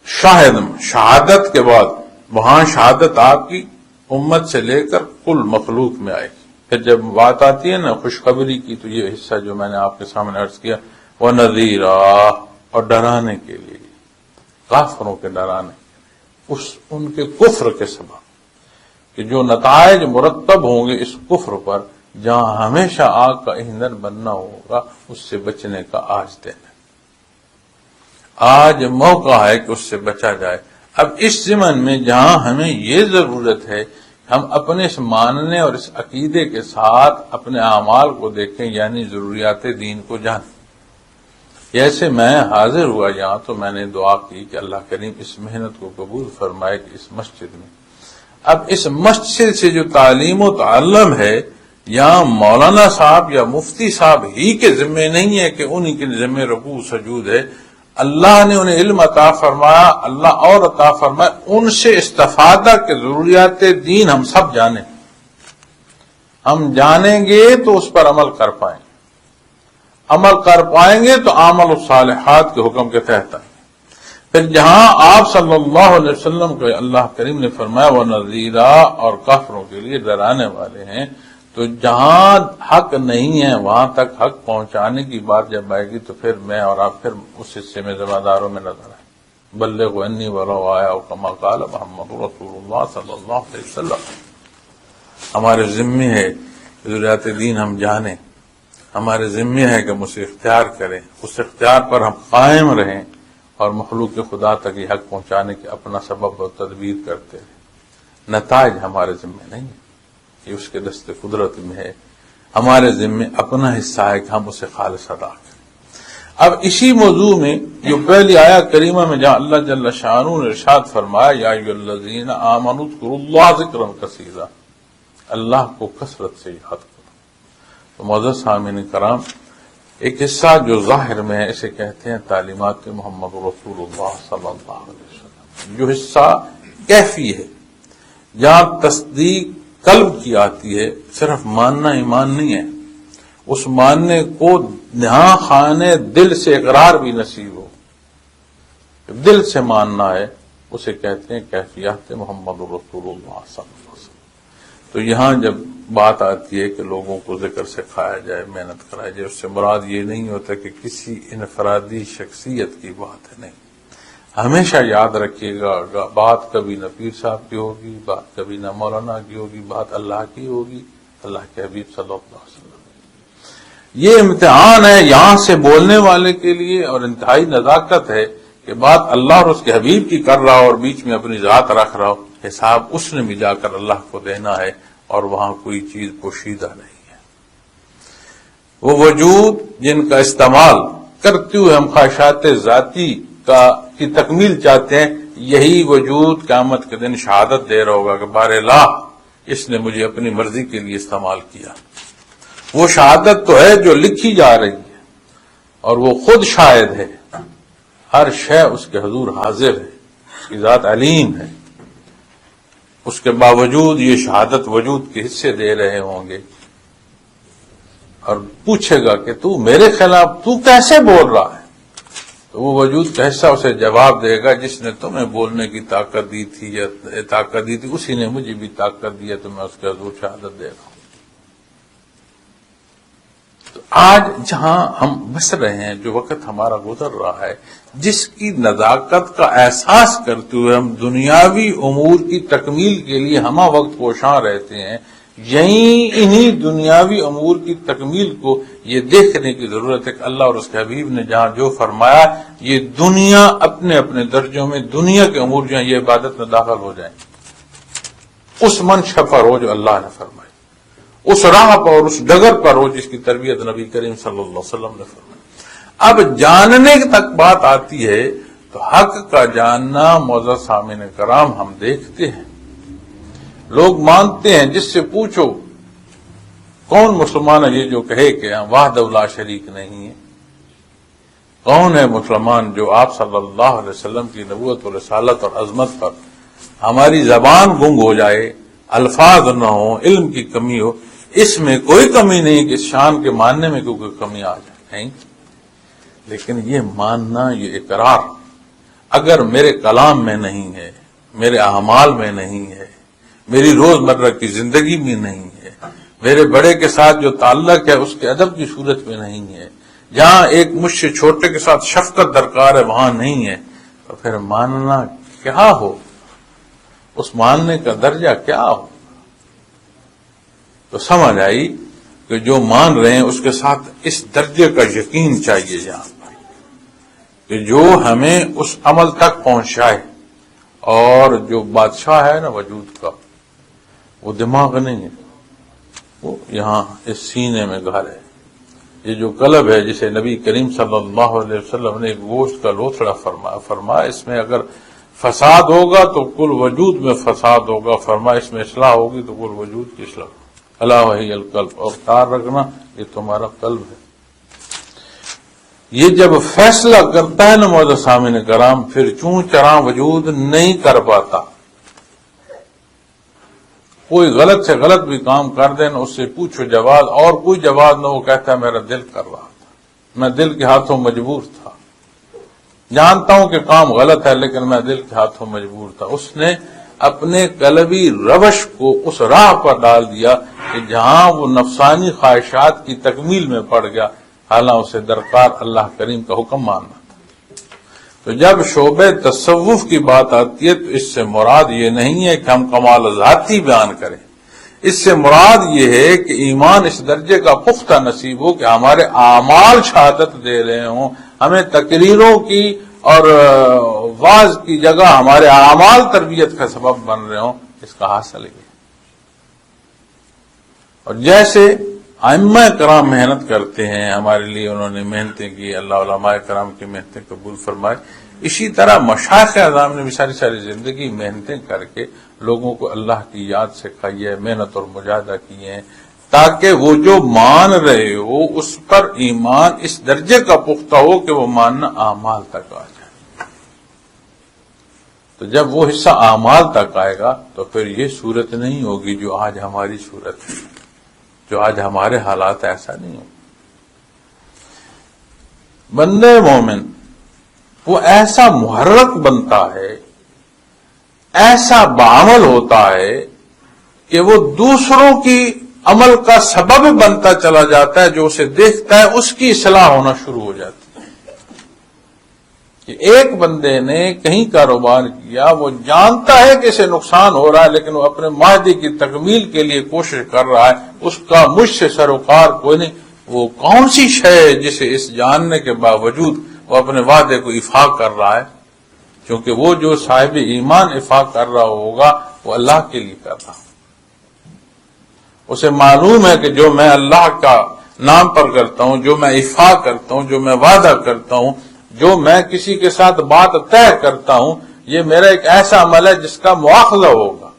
شہادت کے بعد، وہاں شہادت آپ کی امت سے لے کر کل مخلوق میں آئے گی۔ پھر جب بات آتی ہے نا خوشخبری کی، تو یہ حصہ جو میں نے آپ کے سامنے عرض کیا، وَنَذِيرًا، اور ڈرانے کے لیے، کافروں کے ڈرانے، ان کے کفر کے سبب، کہ جو نتائج مرتب ہوں گے اس کفر پر، جہاں ہمیشہ آگ کا ایندھن بننا ہوگا، اس سے بچنے کا آج دن ہے۔ آج موقع ہے کہ اس سے بچا جائے۔ اب اس زمن میں جہاں ہمیں یہ ضرورت ہے ہم اپنے اس ماننے اور اس عقیدے کے ساتھ اپنے اعمال کو دیکھیں، یعنی ضروریات دین کو جانیں۔ جیسے میں حاضر ہوا یہاں تو میں نے دعا کی کہ اللہ کریم اس محنت کو قبول فرمائے کہ اس مسجد میں، اب اس مسجد سے جو تعلیم و تعلم ہے، یہاں مولانا صاحب یا مفتی صاحب ہی کے ذمے نہیں ہے کہ انہی کے ذمے رکوع سجود ہے، اللہ نے انہیں علم عطا فرمایا، اللہ اور عطا فرمائے، ان سے استفادہ کے ضروریات دین ہم سب جانیں۔ ہم جانیں گے تو اس پر عمل کر پائیں گے، عمل کر پائیں گے تو اعمال الصالحات کے حکم کے تحت آئیں گے۔ پھر جہاں آپ صلی اللہ علیہ وسلم کو اللہ کریم نے فرمایا وَنَذِيرًا، اور کافروں کے لیے ڈرانے والے ہیں، تو جہاں حق نہیں ہے وہاں تک حق پہنچانے کی بات جب آئے گی تو پھر میں اور آپ پھر اس حصے میں ذمہ داروں میں نظر آئے۔ بلغوا عنی ولو آیا، کما قال محمد رسول اللہ صلی اللہ علیہ وسلم۔ ہمارے ذمے ہے ضروریات دین ہم جانیں، ہمارے ذمے ہے کہ ہم اسے اختیار کریں، اس اختیار پر ہم قائم رہیں اور مخلوق خدا تک یہ حق پہنچانے کے اپنا سبب و تدبیر کرتے رہیں۔ نتائج ہمارے ذمے نہیں ہے، یہ اس کے دست قدرت میں ہے، ہمارے ذمے اپنا حصہ ہے کہ ہم اسے خالص ادا کریں۔ اب اسی موضوع میں جو پہلی آیت کریمہ میں جہاں اللہ جل شانہ نے ارشاد فرمایا یا ایھا الذین آمنوا اذکروا اللہ ذکرا کثیرا، اللہ کو کثرت سے یاد کرو۔ تو معزز سامعین کرام، ایک حصہ جو ظاہر میں ہے اسے کہتے ہیں تعلیمات محمد رسول اللہ صلی اللہ علیہ وسلم، جو حصہ کیفی ہے، جہاں تصدیق قلب کی آتی ہے، صرف ماننا ایمان نہیں ہے، اس ماننے کو یہاں خانے دل سے اقرار بھی نصیب ہو، دل سے ماننا ہے، اسے کہتے ہیں کیفیات محمد رسول اللہ صلی اللہ علیہ وسلم۔ تو یہاں جب بات آتی ہے کہ لوگوں کو ذکر سے کھایا جائے، محنت کرائی جائے، اس سے مراد یہ نہیں ہوتا کہ کسی انفرادی شخصیت کی بات ہے، نہیں، ہمیشہ یاد رکھیے گا بات کبھی نہ پیر صاحب کی ہوگی، بات کبھی نہ مولانا کی ہوگی، بات اللہ کی ہوگی، اللہ کے حبیب صلی اللہ علیہ وسلم۔ یہ امتحان ہے یہاں سے بولنے والے کے لیے، اور انتہائی نزاکت ہے کہ بات اللہ اور اس کے حبیب کی کر رہا ہو اور بیچ میں اپنی ذات رکھ رہا ہو، حساب اس نے بھی جا کر اللہ کو دینا ہے، اور وہاں کوئی چیز پوشیدہ نہیں ہے۔ وہ وجود جن کا استعمال کرتے ہوئے ہم خواہشات ذاتی کی تکمیل چاہتے ہیں، یہی وجود قیامت کے دن شہادت دے رہا ہوگا کہ بار الہ اس نے مجھے اپنی مرضی کے لیے استعمال کیا۔ وہ شہادت تو ہے جو لکھی جا رہی ہے، اور وہ خود شاہد ہے، ہر شے اس کے حضور حاضر ہے، اس کی ذات علیم ہے، اس کے باوجود یہ شہادت وجود کے حصے دے رہے ہوں گے، اور پوچھے گا کہ تو میرے خلاف تو کیسے بول رہا ہے، تو وہ وجود کا حصہ اسے جواب دے گا جس نے تمہیں بولنے کی طاقت دی تھی یا طاقت دی تھی، اسی نے مجھے بھی طاقت دی ہے، تو میں اس کے حضور شہادت دے رہا ہوں۔ تو آج جہاں ہم بس رہے ہیں، جو وقت ہمارا گزر رہا ہے، جس کی نزاکت کا احساس کرتے ہوئے ہم دنیاوی امور کی تکمیل کے لیے ہمہ وقت کوشاں رہتے ہیں، انہی دنیاوی امور کی تکمیل کو یہ دیکھنے کی ضرورت ہے کہ اللہ اور اس کے حبیب نے جہاں جو فرمایا، یہ دنیا اپنے اپنے درجوں میں، دنیا کے امور جو ہیں یہ عبادت میں داخل ہو جائیں، اس منشا پر ہو جو اللہ نے فرمائی، اس راہ پر اور اس ڈگر پر ہو جس کی تربیت نبی کریم صلی اللہ علیہ وسلم نے فرمائی۔ اب جاننے تک بات آتی ہے تو حق کا جاننا، معزز سامعین کرام، ہم دیکھتے ہیں لوگ مانتے ہیں، جس سے پوچھو کون مسلمان ہے یہ جو کہے کہ وحدہ لا شریک نہیں ہے، کون ہے مسلمان جو آپ صلی اللہ علیہ وسلم کی نبوت و رسالت اور عظمت پر ہماری زبان گنگ ہو جائے، الفاظ نہ ہو، علم کی کمی ہو، اس میں کوئی کمی نہیں کہ اس شان کے ماننے میں کوئی کمی آ جائے، نہیں، لیکن یہ ماننا، یہ اقرار اگر میرے کلام میں نہیں ہے، میرے اعمال میں نہیں ہے، میری روزمرہ کی زندگی میں نہیں ہے، میرے بڑے کے ساتھ جو تعلق ہے اس کے ادب کی صورت میں نہیں ہے، جہاں ایک مجھ سے چھوٹے کے ساتھ شفقت درکار ہے وہاں نہیں ہے، تو پھر ماننا کیا ہو، اس ماننے کا درجہ کیا ہو؟ تو سمجھ آئی کہ جو مان رہے ہیں اس کے ساتھ اس درجے کا یقین چاہیے یہاں پر کہ جو ہمیں اس عمل تک پہنچائے، اور جو بادشاہ ہے نا وجود کا، وہ دماغ نہیں ہے، وہ یہاں اس سینے میں گھر ہے، یہ جو قلب ہے جسے نبی کریم صلی اللہ علیہ وسلم نے ایک گوشت کا لوتھڑا فرمایا اس میں اگر فساد ہوگا تو کل وجود میں فساد ہوگا، فرمایا اس میں اصلاح ہوگی تو کل وجود کی اصلاح، الا وہی القلب، اور خیال رکھنا یہ تمہارا قلب ہے۔ یہ جب فیصلہ کرتا ہے نا معزز سامعین کرام، پھر چوں چراں وجود نہیں کر پاتا، کوئی غلط سے غلط بھی کام کر دے نا، اس سے پوچھو جواز، اور کوئی جواز نہ، وہ کہتا ہے میرا دل کر رہا تھا، میں دل کے ہاتھوں مجبور تھا، جانتا ہوں کہ کام غلط ہے لیکن میں دل کے ہاتھوں مجبور تھا۔ اس نے اپنے قلبی روش کو اس راہ پر ڈال دیا کہ جہاں وہ نفسانی خواہشات کی تکمیل میں پڑ گیا، حالانکہ اسے درکار اللہ کریم کا حکم ماننا تھا۔ تو جب شعبہ تصوف کی بات آتی ہے تو اس سے مراد یہ نہیں ہے کہ ہم کمال ذاتی بیان کریں، اس سے مراد یہ ہے کہ ایمان اس درجے کا پختہ نصیب ہو کہ ہمارے اعمال شہادت دے رہے ہوں، ہمیں تقریروں کی اور واعظ کی جگہ ہمارے اعمال تربیت کا سبب بن رہے ہوں، اس کا حاصل ہے۔ اور جیسے ائمہ کرام محنت کرتے ہیں ہمارے لیے، انہوں نے محنتیں کی، اللہ علماء کرام کی محنتیں قبول فرمائے، اسی طرح مشائخ اعظام نے بھی ساری زندگی محنتیں کر کے لوگوں کو اللہ کی یاد سکھائی ہے، محنت اور مجاہدہ کیے ہیں، تاکہ وہ جو مان رہے ہو اس پر ایمان اس درجے کا پختہ ہو کہ وہ ماننا اعمال تک آ جائے۔ تو جب وہ حصہ اعمال تک آئے گا تو پھر یہ صورت نہیں ہوگی جو آج ہماری صورت ہے، جو آج ہمارے حالات ایسا نہیں ہو۔ بندے مومن وہ ایسا محرک بنتا ہے، ایسا بعمل ہوتا ہے کہ وہ دوسروں کی عمل کا سبب بنتا چلا جاتا ہے، جو اسے دیکھتا ہے اس کی اصلاح ہونا شروع ہو جاتی ہے۔ کہ ایک بندے نے کہیں کاروبار کیا، وہ جانتا ہے کہ اسے نقصان ہو رہا ہے، لیکن وہ اپنے معاہدے کی تکمیل کے لیے کوشش کر رہا ہے، اس کا مجھ سے سروکار کوئی نہیں۔ وہ کون سی شے ہے جسے اس جاننے کے باوجود وہ اپنے وعدے کو افاق کر رہا ہے؟ کیونکہ وہ جو صاحب ایمان افاق کر رہا ہوگا وہ اللہ کے لیے کر رہا، اسے معلوم ہے کہ جو میں اللہ کا نام پر کرتا ہوں، جو میں افاق کرتا ہوں، جو میں وعدہ کرتا ہوں، جو میں کسی کے ساتھ بات طے کرتا ہوں، یہ میرا ایک ایسا عمل ہے جس کا مواخذہ ہوگا،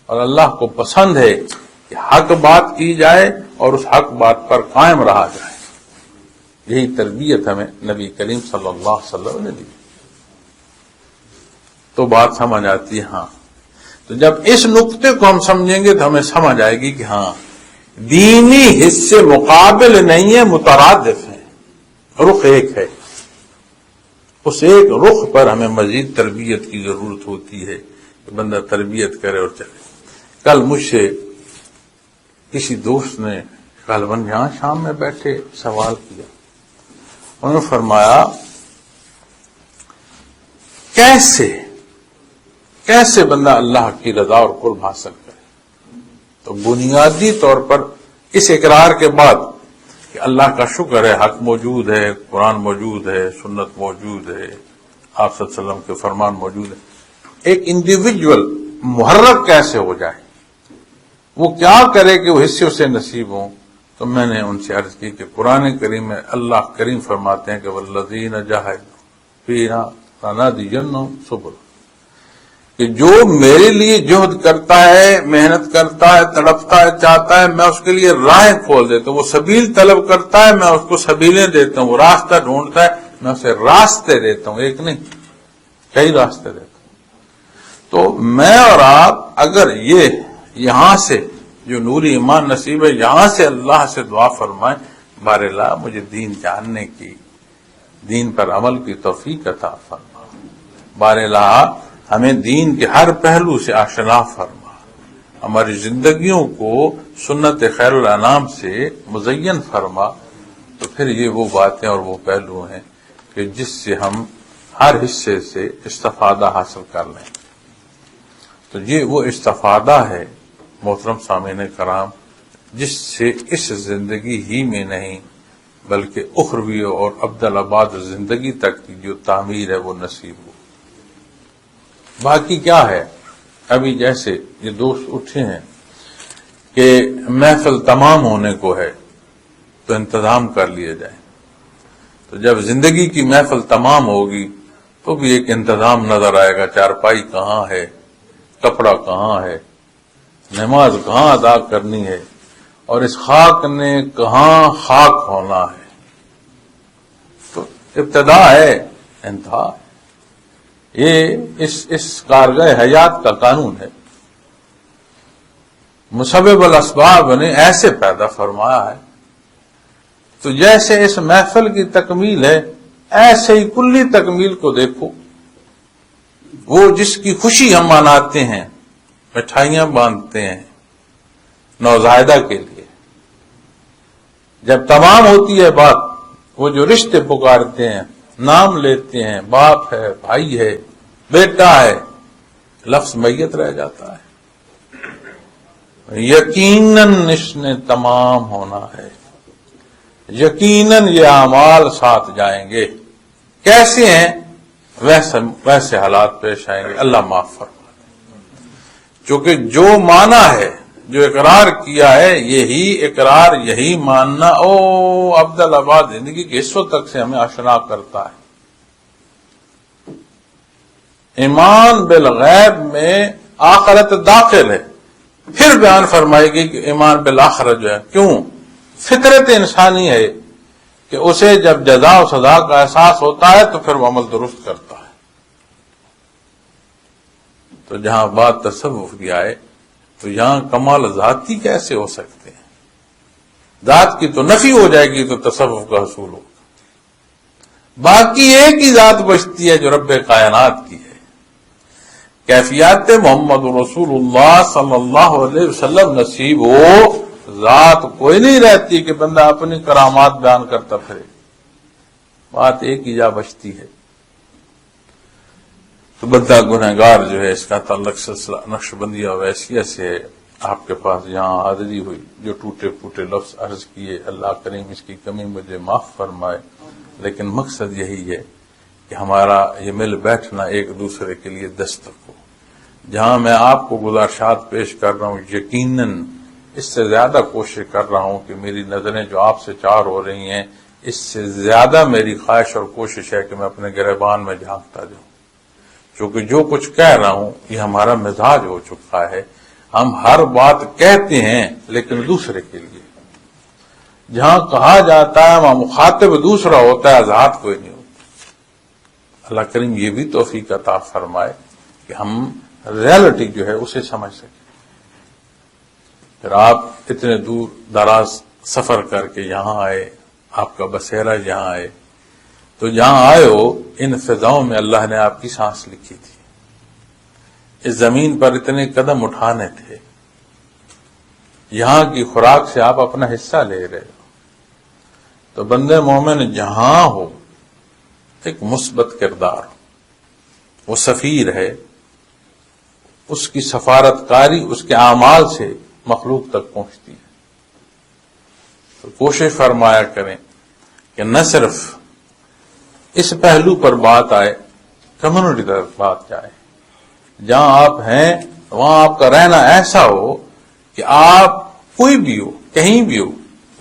اور اللہ کو پسند ہے کہ حق بات کی جائے اور اس حق بات پر قائم رہا جائے۔ یہی تربیت ہمیں نبی کریم صلی اللہ علیہ وسلم نے دی، تو بات سمجھ آتی ہے۔ ہاں، تو جب اس نقطے کو ہم سمجھیں گے تو ہمیں سمجھ آئے گی کہ ہاں دینی حصے مقابل نہیں ہے، مترادف ہیں، رخ ایک ہے۔ اس ایک رخ پر ہمیں مزید تربیت کی ضرورت ہوتی ہے کہ بندہ تربیت کرے اور چلے۔ کل مجھ سے کسی دوست نے غالباً یہاں شام میں بیٹھے سوال کیا، انہوں نے فرمایا کیسے بندہ اللہ کی رضا اور قرب حاصل کرے؟ تو بنیادی طور پر اس اقرار کے بعد کہ اللہ کا شکر ہے، حق موجود ہے، قرآن موجود ہے، سنت موجود ہے، آپ صلی اللہ علیہ وسلم کے فرمان موجود ہے، ایک انڈیویجول محرک کیسے ہو جائے، وہ کیا کرے کہ وہ حصے اسے نصیب ہوں؟ تو میں نے ان سے عرض کی کہ قرآن کریم میں اللہ کریم فرماتے ہیں کہ والذین جاہدوا فینا لنہدینہم سبلنا، کہ جو میرے لیے جہد کرتا ہے، محنت کرتا ہے، تڑپتا ہے، چاہتا ہے، میں اس کے لیے راہیں کھول دیتا ہوں۔ وہ سبیل طلب کرتا ہے، میں اس کو سبیلیں دیتا ہوں۔ وہ راستہ ڈھونڈتا ہے، میں اسے راستے دیتا ہوں، ایک نہیں کئی راستے دیتا ہوں۔ تو میں اور آپ اگر یہ یہاں سے جو نوری ایمان نصیب ہے، یہاں سے اللہ سے دعا فرمائیں، بار اللہ مجھے دین جاننے کی، دین پر عمل کی توفیق عطا فرما، بار اللہ ہمیں دین کے ہر پہلو سے آشنا فرما، ہماری زندگیوں کو سنت خیر الانام سے مزین فرما، تو پھر یہ وہ باتیں اور وہ پہلو ہیں کہ جس سے ہم ہر حصے سے استفادہ حاصل کر لیں۔ تو یہ وہ استفادہ ہے محترم سامعین کرام جس سے اس زندگی ہی میں نہیں بلکہ اخروی اور ابدالآباد زندگی تک کی جو تعمیر ہے وہ نصیب ہو۔ باقی کیا ہے، ابھی جیسے یہ دوست اٹھے ہیں کہ محفل تمام ہونے کو ہے تو انتظام کر لیے جائیں، تو جب زندگی کی محفل تمام ہوگی تو بھی ایک انتظام نظر آئے گا، چارپائی کہاں ہے، کپڑا کہاں ہے، نماز کہاں ادا کرنی ہے، اور اس خاک نے کہاں خاک ہونا ہے۔ تو ابتدا ہے، انتہا، یہ اس کارگاہ حیات کا قانون ہے۔ مسبب الاسباب نے ایسے پیدا فرمایا ہے، تو جیسے اس محفل کی تکمیل ہے ایسے ہی کلی تکمیل کو دیکھو۔ وہ جس کی خوشی ہم مناتے ہیں، مٹھائیاں باندھتے ہیں نوزائیدہ کے لیے، جب تمام ہوتی ہے بات، وہ جو رشتے پکارتے ہیں، نام لیتے ہیں، باپ ہے، بھائی ہے، بیٹا ہے، لفظ میت رہ جاتا ہے۔ یقیناً اس نے تمام ہونا ہے، یقیناً یہ اعمال ساتھ جائیں گے۔ کیسے ہیں؟ ویسے حالات پیش آئیں گے، اللہ معاف فرما۔ چونکہ جو مانا ہے، جو اقرار کیا ہے، یہی اقرار، یہی ماننا او عبدالآباد زندگی کے حصوں تک سے ہمیں آشنا کرتا ہے۔ ایمان بالغیب میں آخرت داخل ہے، پھر بیان فرمائے گی کہ ایمان بالآخرت جو ہے، کیوں؟ فطرت انسانی ہے کہ اسے جب جزا و سزا کا احساس ہوتا ہے تو پھر وہ عمل درست کرتا ہے۔ تو جہاں بات تصوف کی آئے تو یہاں کمال ذاتی کیسے ہو سکتے ہیں؟ ذات کی تو نفی ہو جائے گی تو تصوف کا حصول ہوگا. باقی ایک ہی ذات بچتی ہے جو رب کائنات کی ہے. کیفیات محمد رسول اللہ صلی اللہ علیہ وسلم نصیب ہو، ذات کوئی نہیں رہتی کہ بندہ اپنی کرامات بیان کرتا پھرے. بات ایک ہی جا بچتی ہے. تو بندہ گنہگار جو ہے، اس کا تعلق سلسلہ نقشبندیہ ویسیہ سے ہے. آپ کے پاس یہاں حاضری ہوئی، جو ٹوٹے پھوٹے لفظ عرض کیے، اللہ کریم اس کی کمی مجھے معاف فرمائے. لیکن مقصد یہی ہے کہ ہمارا یہ مل بیٹھنا ایک دوسرے کے لیے دستک ہو. جہاں میں آپ کو گزارشات پیش کر رہا ہوں، یقیناً اس سے زیادہ کوشش کر رہا ہوں کہ میری نظریں جو آپ سے چار ہو رہی ہیں، اس سے زیادہ میری خواہش اور کوشش ہے کہ میں اپنے گریبان میں جھانکتا جاؤں. چونکہ جو کچھ کہہ رہا ہوں یہ ہمارا مزاج ہو چکا ہے. ہم ہر بات کہتے ہیں لیکن دوسرے کے لیے. جہاں کہا جاتا ہے وہاں مخاطب دوسرا ہوتا ہے، ذات کوئی نہیں ہوتی. اللہ کریم یہ بھی توفیق عطا فرمائے کہ ہم ریالٹی جو ہے اسے سمجھ سکیں. پھر آپ اتنے دور دراز سفر کر کے یہاں آئے، آپ کا بسیرا یہاں آئے، تو جہاں آئے ہو ان فضاؤں میں اللہ نے آپ کی سانس لکھی تھی. اس زمین پر اتنے قدم اٹھانے تھے، یہاں کی خوراک سے آپ اپنا حصہ لے رہے ہو. تو بندے مومن جہاں ہو ایک مثبت کردار، وہ سفیر ہے، اس کی سفارت کاری اس کے اعمال سے مخلوق تک پہنچتی ہے. تو کوشش فرمایا کریں کہ نہ صرف اس پہلو پر بات آئے، کمیونٹی تک بات جائے. جہاں آپ ہیں وہاں آپ کا رہنا ایسا ہو کہ آپ کوئی بھی ہو، کہیں بھی ہو،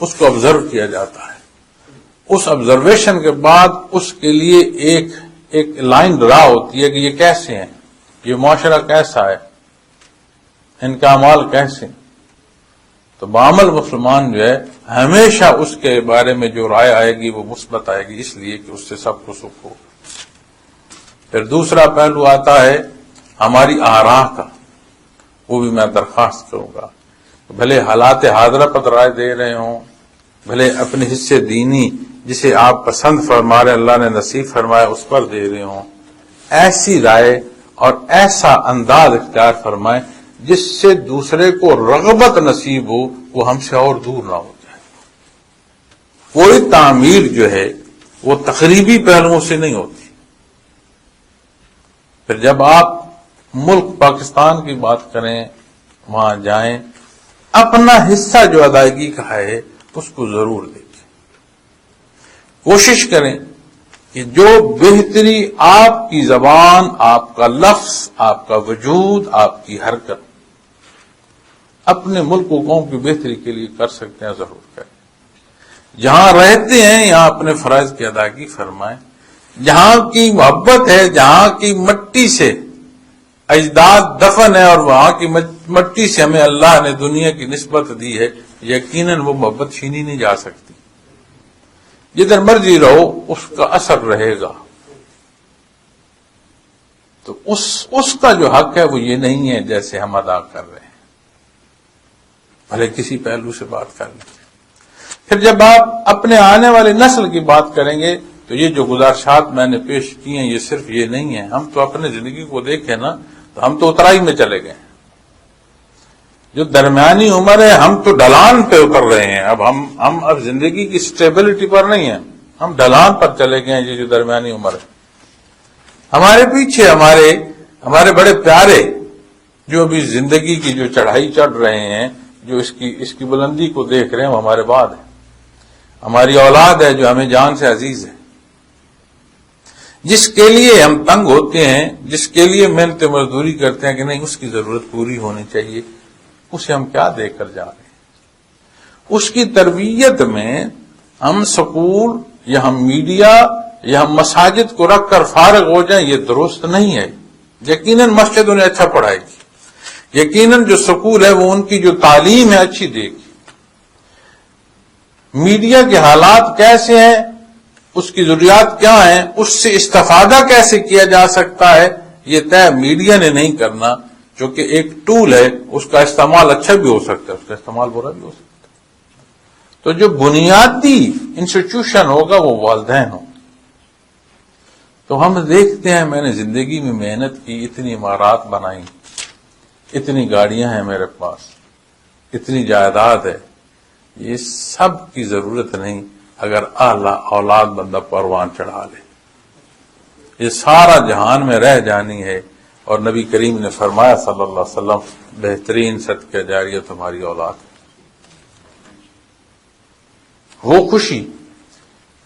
اس کو آبزرو کیا جاتا ہے. اس آبزرویشن کے بعد اس کے لیے ایک لائن ڈرا ہوتی ہے کہ یہ کیسے ہیں، یہ معاشرہ کیسا ہے، ان کا اعمال کیسے ہیں. تو بعمل مسلمان جو ہے ہمیشہ اس کے بارے میں جو رائے آئے گی وہ مثبت آئے گی، اس لیے کہ اس سے سب کو سکھ ہو. پھر دوسرا پہلو آتا ہے ہماری آراہ کا. وہ بھی میں درخواست کروں گا بھلے حالات حاضرہ پر رائے دے رہے ہوں، بھلے اپنے حصے دینی جسے آپ پسند فرما رہے اللہ نے نصیب فرمایا اس پر دے رہے ہوں، ایسی رائے اور ایسا انداز اختیار فرمائیں جس سے دوسرے کو رغبت نصیب ہو، وہ ہم سے اور دور نہ ہو جائے. کوئی تعمیر جو ہے وہ تقریبی پہلوؤں سے نہیں ہوتی. پھر جب آپ ملک پاکستان کی بات کریں، وہاں جائیں، اپنا حصہ جو ادائیگی کا ہے اس کو ضرور دیکھیں. کوشش کریں کہ جو بہتری آپ کی زبان، آپ کا لفظ، آپ کا وجود، آپ کی حرکت اپنے ملک و قوم کی بہتری کے لیے کر سکتے ہیں ضرور کریں. جہاں رہتے ہیں یہاں اپنے فرائض کی ادائیگی فرمائیں. جہاں کی محبت ہے، جہاں کی مٹی سے اجداد دفن ہے اور وہاں کی مٹی سے ہمیں اللہ نے دنیا کی نسبت دی ہے، یقیناً وہ محبت چھینی نہیں جا سکتی. جدھر مرضی رہو اس کا اثر رہے گا. تو اس کا جو حق ہے وہ یہ نہیں ہے جیسے ہم ادا کر رہے ہیں. بھلے کسی پہلو سے بات کر لیں. پھر جب آپ اپنے آنے والی نسل کی بات کریں گے تو یہ جو گزارشات میں نے پیش کی ہیں یہ صرف یہ نہیں ہے. ہم تو اپنے زندگی کو دیکھیں نا تو ہم تو اترائی میں چلے گئے. جو درمیانی عمر ہے ہم تو ڈھلان پہ اتر رہے ہیں. ہم اب زندگی کی سٹیبلٹی پر نہیں ہیں، ہم ڈھلان پر چلے گئے ہیں. یہ جو درمیانی عمر ہے، ہمارے پیچھے ہمارے بڑے پیارے جو ابھی زندگی کی جو چڑھائی چڑھ رہے ہیں، جو اس کی بلندی کو دیکھ رہے ہیں، وہ ہمارے بعد ہے. ہماری اولاد ہے جو ہمیں جان سے عزیز ہے، جس کے لیے ہم تنگ ہوتے ہیں، جس کے لیے محنت مزدوری کرتے ہیں کہ نہیں اس کی ضرورت پوری ہونی چاہیے، اسے ہم کیا دے کر جا رہے ہیں. اس کی تربیت میں ہم سکول یا ہم میڈیا یا ہم مساجد کو رکھ کر فارغ ہو جائیں، یہ درست نہیں ہے. یقیناً مسجد انہیں اچھا پڑھائے گی، یقیناً جو سکول ہے وہ ان کی جو تعلیم ہے اچھی دے گی. میڈیا کے حالات کیسے ہیں، اس کی ضروریات کیا ہیں، اس سے استفادہ کیسے کیا جا سکتا ہے، یہ طے میڈیا نے نہیں کرنا، جو کہ ایک ٹول ہے، اس کا استعمال اچھا بھی ہو سکتا ہے، اس کا استعمال برا بھی ہو سکتا ہے۔ تو جو بنیادی انسٹیٹیوشن ہوگا وہ والدین ہوں۔ تو ہم دیکھتے ہیں، میں نے زندگی میں محنت کی، اتنی عمارات بنائی، اتنی گاڑیاں ہیں میرے پاس، اتنی جائیداد ہے، یہ سب کی ضرورت نہیں اگر اعلی اولاد بندہ پروان چڑھا لے۔ یہ سارا جہان میں رہ جانی ہے، اور نبی کریم نے فرمایا صلی اللہ علیہ وسلم، بہترین صدقہ جاریہ تمہاری اولاد ہے۔ وہ خوشی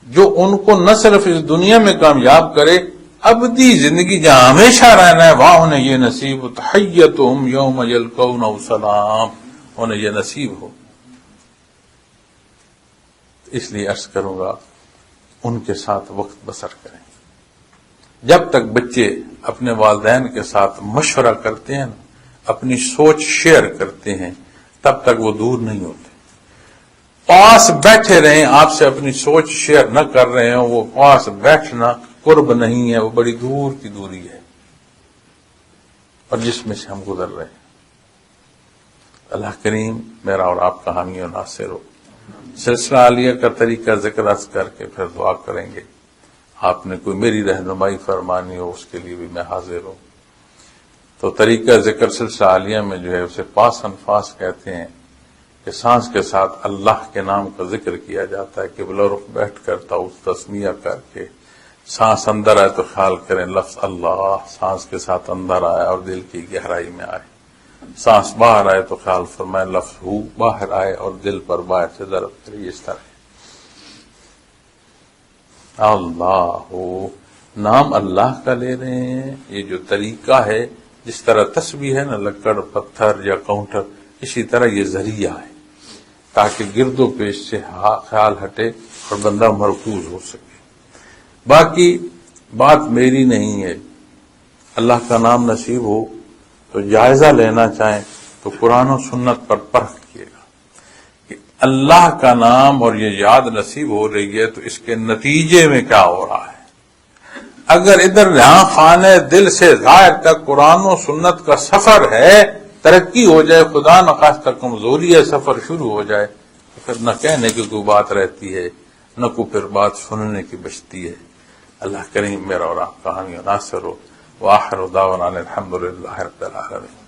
جو ان کو نہ صرف اس دنیا میں کامیاب کرے، ابدی زندگی جہاں ہمیشہ رہنا ہے، وہاں انہیں یہ نصیب، تحیتہم یوم یلقونہ سلام، انہیں یہ نصیب ہو۔ اس لیے عرض کروں گا، ان کے ساتھ وقت بسر کریں۔ جب تک بچے اپنے والدین کے ساتھ مشورہ کرتے ہیں، اپنی سوچ شیئر کرتے ہیں، تب تک وہ دور نہیں ہوتے۔ پاس بیٹھے رہیں، آپ سے اپنی سوچ شیئر نہ کر رہے ہوں، وہ پاس بیٹھنا قرب نہیں ہے، وہ بڑی دور کی دوری ہے، اور جس میں سے ہم گزر رہے ہیں۔ اللہ کریم میرا اور آپ کا حامی و ناصر ہو۔ سلسلہ عالیہ کا طریقہ ذکر عرض کر کے پھر دعا کریں گے۔ آپ نے کوئی میری رہنمائی فرمانی ہو، اس کے لیے بھی میں حاضر ہوں۔ تو طریقہ ذکر سلسلہ عالیہ میں جو ہے اسے پاس انفاس کہتے ہیں، کہ سانس کے ساتھ اللہ کے نام کا ذکر کیا جاتا ہے، قبلہ رخ بیٹھ کر تعوذ تسمیہ کر کے سانس اندر آئے تو خیال کریں لفظ اللہ سانس کے ساتھ اندر آئے اور دل کی گہرائی میں آئے، سانس باہر آئے تو خیال فرمائے لفظ ہو باہر آئے اور دل پر باہر سے ضرب کرے۔ اس طرح اللہ ہو، نام اللہ کا لے رہے ہیں، یہ جو طریقہ ہے، جس طرح تسبیح ہے نا، لکڑ پتھر یا کاؤنٹر، اسی طرح یہ ذریعہ ہے تاکہ گرد و پیش سے خیال ہٹے اور بندہ مرکوز ہو سکے۔ باقی بات میری نہیں ہے، اللہ کا نام نصیب ہو تو جائزہ لینا چاہیں تو قرآن و سنت پر پرکھ کیے گا کہ اللہ کا نام اور یہ یاد نصیب ہو رہی ہے تو اس کے نتیجے میں کیا ہو رہا ہے۔ اگر ادھر یہاں خانے دل سے ظاہر تک قرآن و سنت کا سفر ہے، ترقی ہو جائے، خدا نخواستہ کمزوری ہے، سفر شروع ہو جائے، تو پھر نہ کہنے کی کوئی بات رہتی ہے، نہ کوئی پھر بات سننے کی بچتی ہے۔ اللہ کریم میرا اور آپ کا حامی و ناصر ہو۔ وآخر دعوانا الحمد للہ رب العالمین۔